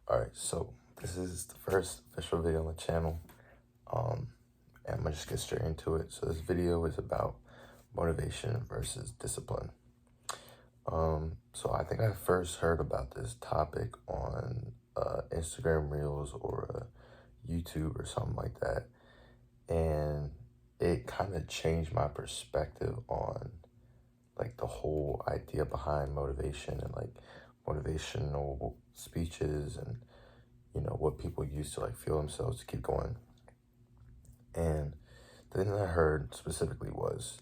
Alright, so this is the first official video on the channel. And I'm gonna just get straight into it. So this video is about motivation versus discipline. So I think I first heard about this topic on Instagram Reels or YouTube or something like that. And it kind of changed my perspective on like the whole idea behind motivation and like motivational speeches and what people use to like feel themselves to keep going. And the thing that I heard specifically was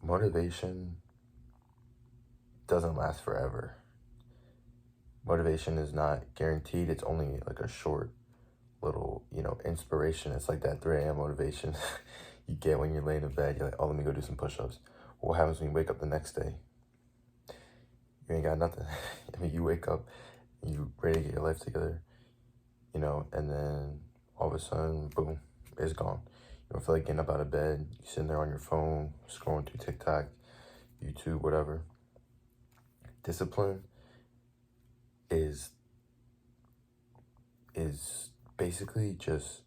motivation doesn't last forever. Motivation is not guaranteed. It's only like a short little, inspiration. It's like that 3 a.m. motivation you get when you're laying in bed. You're like, oh, let me go do some push-ups. What happens when you wake up the next day? You ain't got nothing. I mean, you wake up, you ready to get your life together, and then all of a sudden, boom, it's gone. You don't feel like getting up out of bed. You're sitting there on your phone, scrolling through TikTok, YouTube, whatever. Discipline is basically just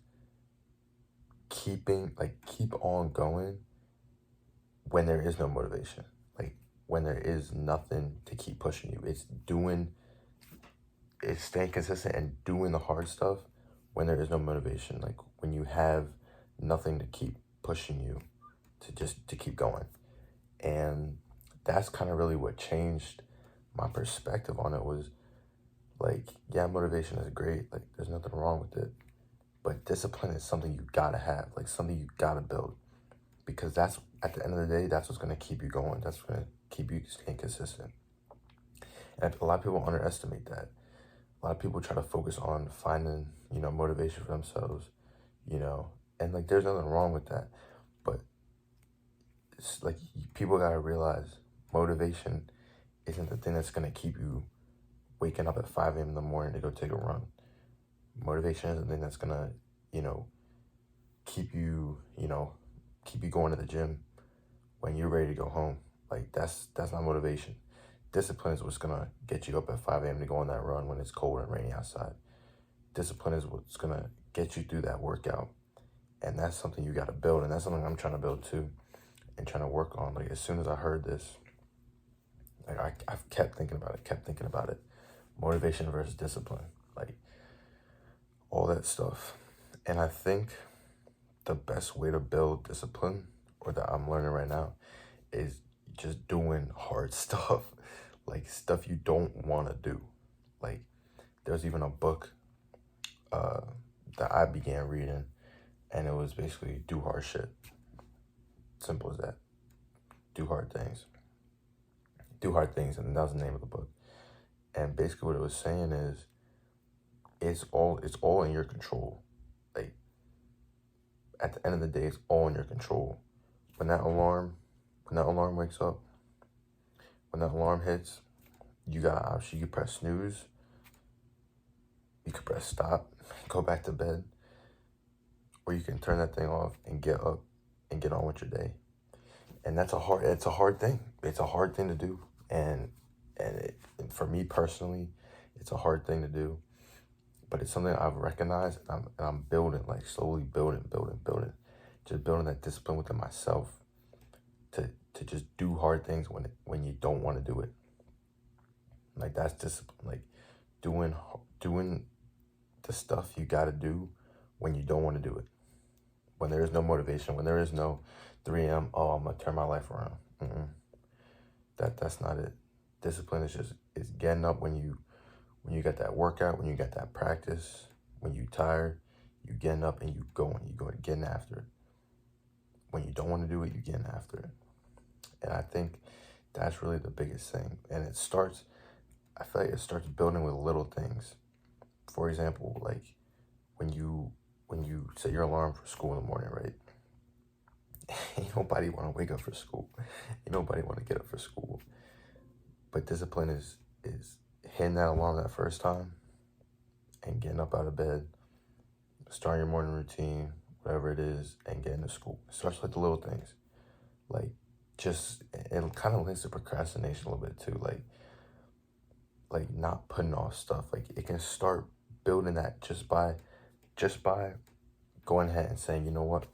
keep on going when there is no motivation. Like when there is nothing to keep pushing you. It's staying consistent and doing the hard stuff when there is no motivation. Like when you have nothing to keep pushing you to keep going. And that's kind of really what changed my perspective on it. Was like, yeah, motivation is great. Like there's nothing wrong with it. But discipline is something you gotta have, like something you gotta build. Because that's, at the end of the day, that's what's gonna keep you going. That's what's gonna keep you staying consistent. And a lot of people underestimate that. A lot of people try to focus on finding, motivation for themselves, and like there's nothing wrong with that. But it's like people gotta realize motivation isn't the thing that's gonna keep you waking up at 5 a.m. in the morning to go take a run. Motivation is the thing that's gonna, keep you, keep you going to the gym when you're ready to go home. Like that's not motivation. Discipline is what's gonna get you up at 5 a.m. to go on that run when it's cold and rainy outside. Discipline is what's gonna get you through that workout. And that's something you gotta build. And that's something I'm trying to build too and trying to work on. Like as soon as I heard this, like I've kept thinking about it. Motivation versus discipline, like all that stuff. And I think the best way to build discipline, or that I'm learning right now, is just doing hard stuff, like stuff you don't want to do. Like there's even a book that I began reading, and it was basically do hard shit. Simple as that. Do hard things. Do hard things, and that was the name of the book. And basically what it was saying is it's all in your control. Like at the end of the day, it's all in your control. When that alarm wakes up, when that alarm hits, you got an option. You can press snooze, you can press stop, go back to bed, or you can turn that thing off and get up and get on with your day. And it's a hard thing. It's a hard thing to do. And for me personally, it's a hard thing to do. But it's something I've recognized, and I'm building, like slowly building. Just building that discipline within myself to just do hard things when you don't want to do it. Like that's discipline. Like doing the stuff you got to do when you don't want to do it. When there is no motivation, when there is no 3 a.m., oh, I'm going to turn my life around. That's not it. Discipline is getting up when you got that workout, when you got that practice, when you tired, you getting up and you getting after it. When you don't want to do it, you getting after it. And I think that's really the biggest thing. And I feel like it starts building with little things. For example, like when you set your alarm for school in the morning, right? Ain't nobody want to wake up for school. Ain't nobody want to get up for school. But discipline is hitting that alarm that first time and getting up out of bed, starting your morning routine, whatever it is, and getting to school. It starts with the little things. Like it kind of links to procrastination a little bit too. like not putting off stuff. Like it can start building that just by going ahead and saying, you know what,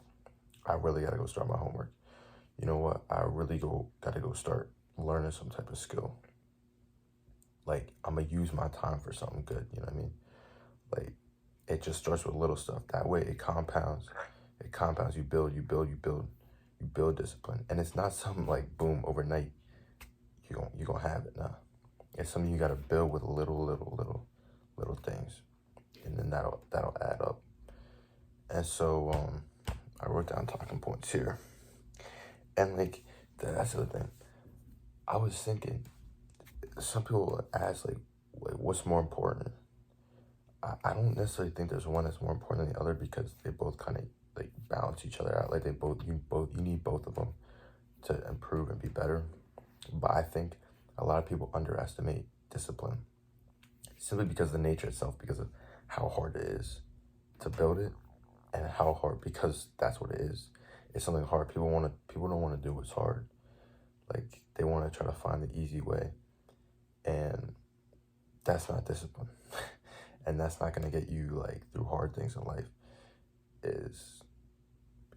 I really gotta go start my homework. You know what, I really gotta go start learning some type of skill. Like I'm gonna use my time for something good. You know what I mean? Like it just starts with little stuff. That way it compounds. It compounds. You build. You build. You build. You build discipline, and it's not something like boom overnight. You gonna have it now. It's something you gotta build with little things, and then that'll add up. And so I wrote down talking points here, and like that's the other thing. I was thinking, some people ask like what's more important. I don't necessarily think there's one that's more important than the other because they both kind of like balance each other out. Like you need both of them to improve and be better. But I think a lot of people underestimate discipline simply because of the nature itself, because of how hard it is to build it, and how hard, because that's what it is. It's something hard. People don't want to do what's hard. Like they want to try to find the easy way, and that's not discipline. And that's not going to get you like through hard things in life.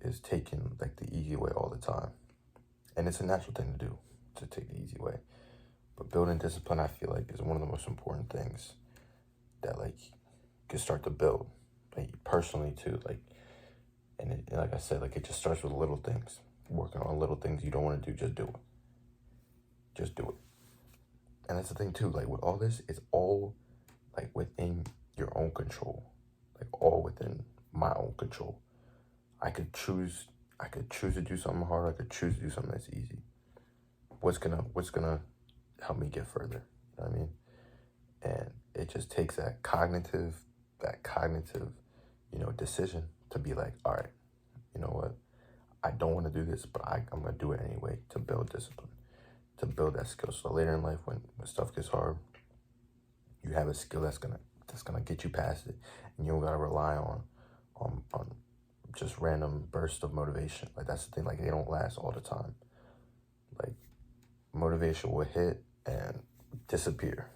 Is taking like the easy way all the time, and it's a natural thing to do, to take the easy way. But building discipline, I feel like, is one of the most important things that like you can start to build, like personally too. Like, and like I said, like it just starts with little things. Working on little things you don't want to do, just do it. Just do it. And that's the thing too. Like with all this, it's all like within your own control. Like all within my own control. I could choose to do something hard. I could choose to do something that's easy. What's gonna help me get further? You know what I mean? And it just takes that cognitive, decision to be like, all right, you know what? I don't want to do this, but I'm gonna do it anyway to build discipline, to build that skill. So later in life, when stuff gets hard, you have a skill that's gonna get you past it, and you don't gotta rely on just random bursts of motivation. Like that's the thing. Like they don't last all the time. Like motivation will hit and disappear.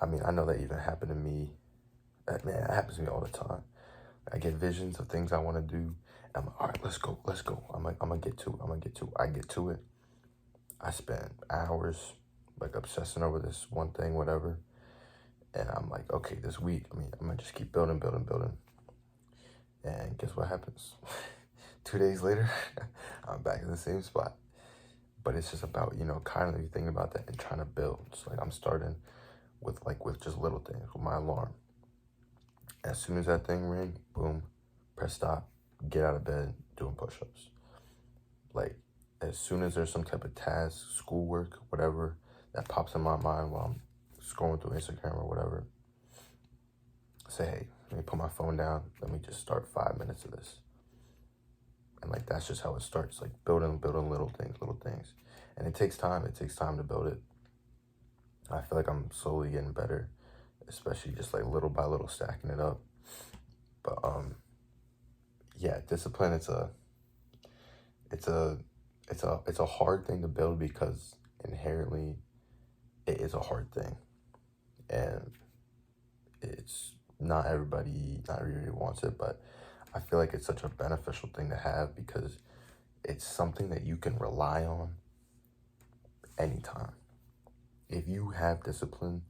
I mean, I know that even happened to me. Man, it happens to me all the time. I get visions of things I want to do. And I'm like, all right, let's go. I'm gonna get to it. I get to it. I spend hours like obsessing over this one thing, whatever. And I'm like, okay, this week, I'm gonna just keep building. And guess what happens? 2 days later, I'm back in the same spot. But it's just about, kind of thinking about that and trying to build. So like I'm starting with just little things, with my alarm. As soon as that thing ring, boom, press stop, get out of bed, doing push-ups. Like as soon as there's some type of task, schoolwork, whatever, that pops in my mind while I'm scrolling through Instagram or whatever, say, hey, let me put my phone down. Let me just start 5 minutes of this. And like, that's just how it starts, like building little things. And it takes time. It takes time to build it. I feel like I'm slowly getting better, especially just like little by little stacking it up. But yeah, discipline, it's a hard thing to build because inherently it is a hard thing. And it's not everybody wants it, but I feel like it's such a beneficial thing to have because it's something that you can rely on anytime. If you have discipline,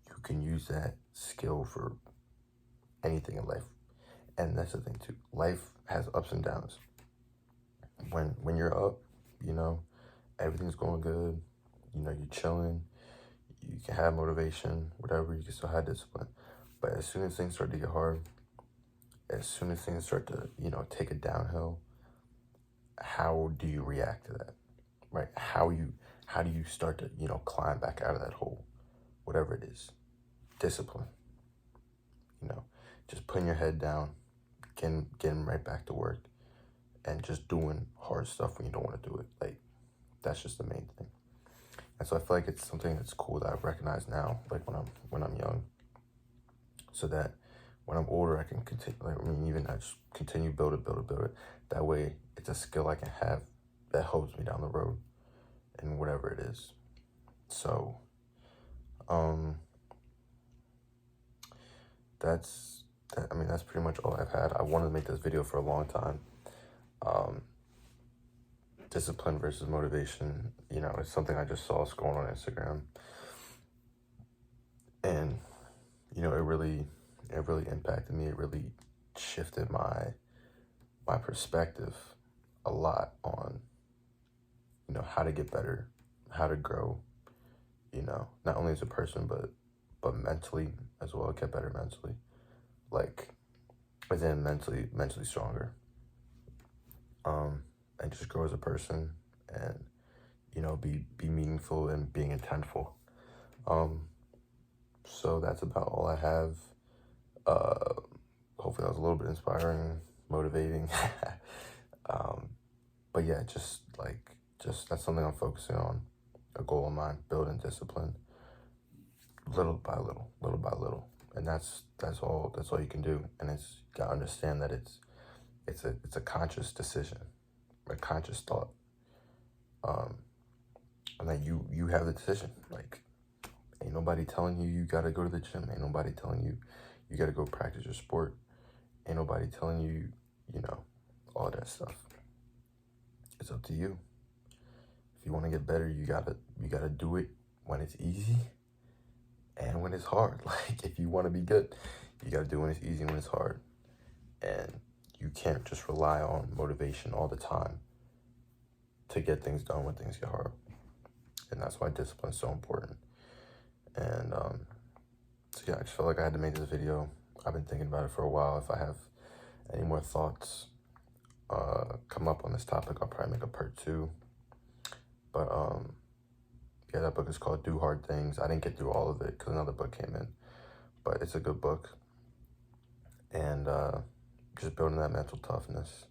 you can use that skill for anything in life. And that's the thing too. Life has ups and downs. When you're up, everything's going good, you're chilling, you can have motivation, whatever, you can still have discipline. But as soon as things start to get hard, as soon as things start to, take a downhill, how do you react to that? Right? How do you start to, climb back out of that hole? Whatever it is. Discipline. Just putting your head down, getting right back to work, and just doing hard stuff when you don't want to do it. Like, that's just the main thing. And so I feel like it's something that's cool that I've recognized now, like when I'm young, so that when I'm older, I can continue, even I just continue build it. That way, it's a skill I can have that helps me down the road in whatever it is. So, Um, I mean, that's pretty much all I've had. I wanted to make this video for a long time. Um, discipline versus motivation, you know, it's something I just saw scrolling on Instagram. And, you know, it really impacted me. It really shifted my perspective a lot on, you know, how to get better, how to grow, you know, not only as a person, but mentally as well, get better mentally. Like, as in mentally stronger. And just grow as a person, and, you know, be meaningful and being intentful. So that's about all I have. Hopefully that was a little bit inspiring, motivating. But yeah, just that's something I'm focusing on, a goal of mine, building discipline, little by little. And that's all you can do. And it's, you gotta understand that it's a conscious decision, a conscious thought. And that you have the decision. Like, ain't nobody telling you gotta go to the gym. Ain't nobody telling you gotta go practice your sport. Ain't nobody telling you, you know, all that stuff. It's up to you. If you want to get better, you gotta do it when it's easy and when it's hard. Like, if you want to be good, you gotta do it when it's easy and when it's hard. And you can't just rely on motivation all the time to get things done when things get hard. And that's why discipline is so important. And so yeah, I just felt like I had to make this video. I've been thinking about it for a while. If I have any more thoughts come up on this topic, I'll probably make a part 2. But yeah, that book is called Do Hard Things. I didn't get through all of it because another book came in, but it's a good book. And just building that mental toughness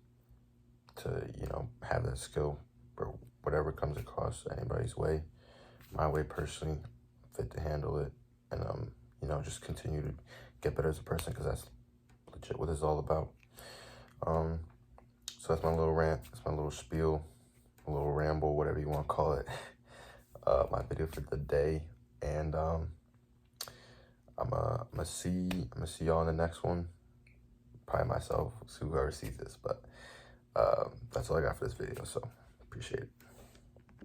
to, you know, have that skill for whatever comes across anybody's way. My way personally, fit to handle it, and you know, just continue to get better as a person, because that's legit what it's all about. So that's my little rant, that's my little spiel, a little ramble, whatever you want to call it. My video for the day, and I'm gonna see y'all in the next one. Probably myself, see whoever sees this, but that's all I got for this video. So appreciate it.